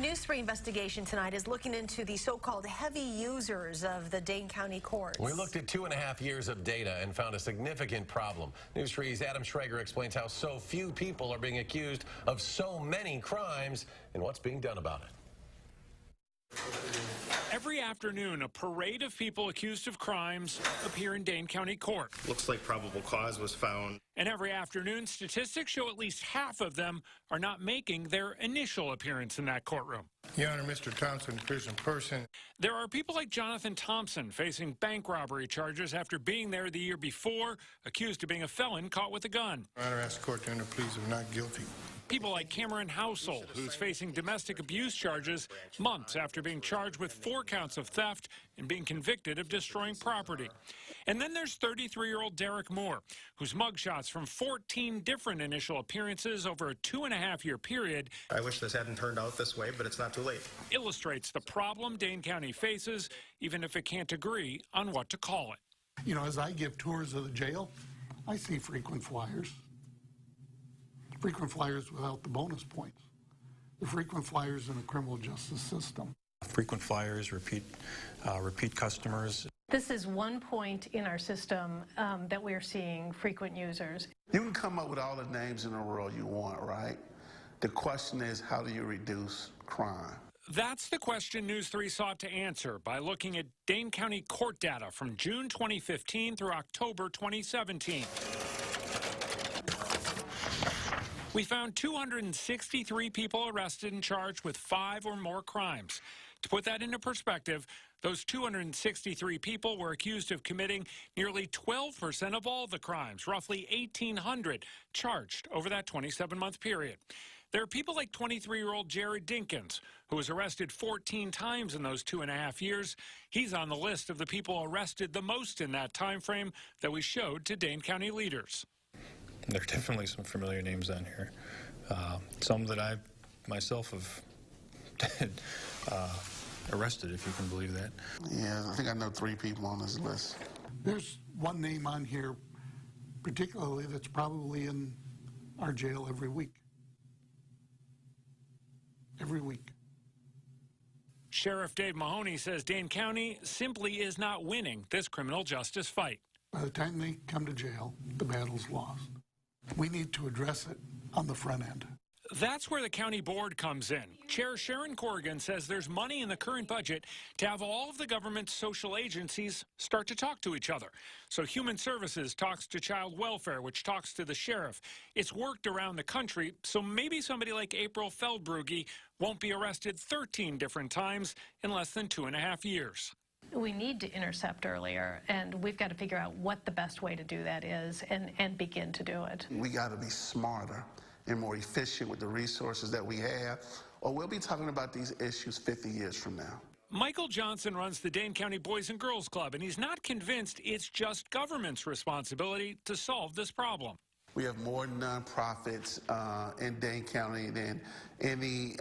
News 3 investigation tonight is looking into the so-called heavy users of the Dane County courts. We looked at 2.5 years of data and found a significant problem. News 3's Adam Schrager explains how so few people are being accused of so many crimes and what's being done about it. Every afternoon, a parade of people accused of crimes appear in Dane County Court. Looks like probable cause was found. And every afternoon, statistics show at least half of them are not making their initial appearance in that courtroom. Your Honor, Mr. Thompson, prison person. There are people like Jonathan Thompson facing bank robbery charges after being there the year before, accused of being a felon caught with a gun. Your Honor, ask the court to enter pleas of not guilty. People like Cameron Housel, who's facing domestic abuse charges months after being charged with 4 counts of theft and being convicted of destroying property. And then there's 33-year-old Derek Moore, whose mugshots from 14 different initial appearances over a 2.5-year period. I wish this hadn't turned out this way, but it's not too late. Illustrates the problem Dane County faces, even if it can't agree on what to call it. You know, as I give tours of the jail, I see frequent flyers. Frequent flyers without the bonus points. The frequent flyers in the criminal justice system. Frequent flyers, repeat customers. This is one point in our system that we're seeing frequent users. You can come up with all the names in the world you want, right? The question is, how do you reduce crime? That's the question News 3 sought to answer by looking at Dane County court data from June 2015 through October 2017. We found 263 people arrested and charged with 5 or more crimes. To put that into perspective, those 263 people were accused of committing nearly 12% of all the crimes, roughly 1,800 charged over that 27-month period. There are people like 23-year-old Jared Dinkins, who was arrested 14 times in those 2.5 years. He's on the list of the people arrested the most in that time frame that we showed to Dane County leaders. There are definitely some familiar names on here. Some that I myself have arrested, if you can believe that. Yeah, I think I know 3 people on this list. There's one name on here, particularly, that's probably in our jail every week. Every week. Sheriff Dave Mahoney says Dane County simply is not winning this criminal justice fight. By the time they come to jail, the battle's lost. We need to address it on the front end. That's where the county board comes in. Chair Sharon Corrigan says there's money in the current budget to have all of the government's social agencies start to talk to each other. So Human Services talks to Child Welfare, which talks to the sheriff. It's worked around the country, so maybe somebody like April Feldbrugge won't be arrested 13 different times in less than 2.5 years. We need to intercept earlier, and we've got to figure out what the best way to do that is and begin to do it. We got to be smarter and more efficient with the resources that we have, or we'll be talking about these issues 50 years from now. Michael Johnson runs the Dane County Boys and Girls Club, and he's not convinced it's just government's responsibility to solve this problem. We have more nonprofits in Dane County than any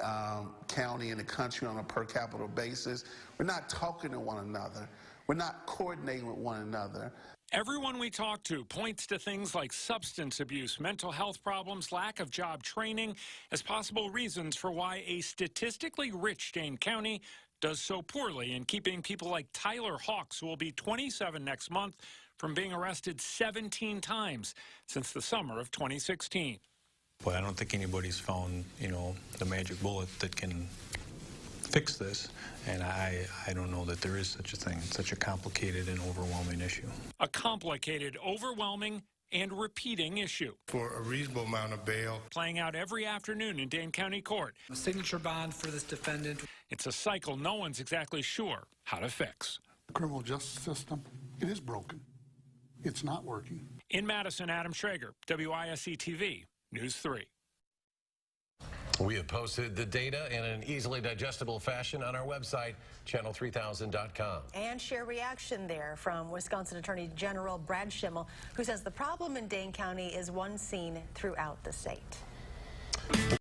county in the country on a per capita basis. We're not talking to one another. We're not coordinating with one another. Everyone we talk to points to things like substance abuse, mental health problems, lack of job training as possible reasons for why a statistically rich Dane County does so poorly in keeping people like Tyler Hawks, who will be 27 next month, from being arrested 17 times since the summer of 2016. But I don't think anybody's found, the magic bullet that can fix this, and I don't know that there is such a thing. It's such a complicated and overwhelming issue. A complicated, overwhelming, and repeating issue. For a reasonable amount of bail. Playing out every afternoon in Dane County Court. A signature bond for this defendant. It's a cycle no one's exactly sure how to fix. The criminal justice system, it is broken. It's not working. In Madison, Adam Schrager, WISC TV, News 3. We have posted the data in an easily digestible fashion on our website, channel3000.com. And share reaction there from Wisconsin Attorney General Brad Schimmel, who says the problem in Dane County is one seen throughout the state.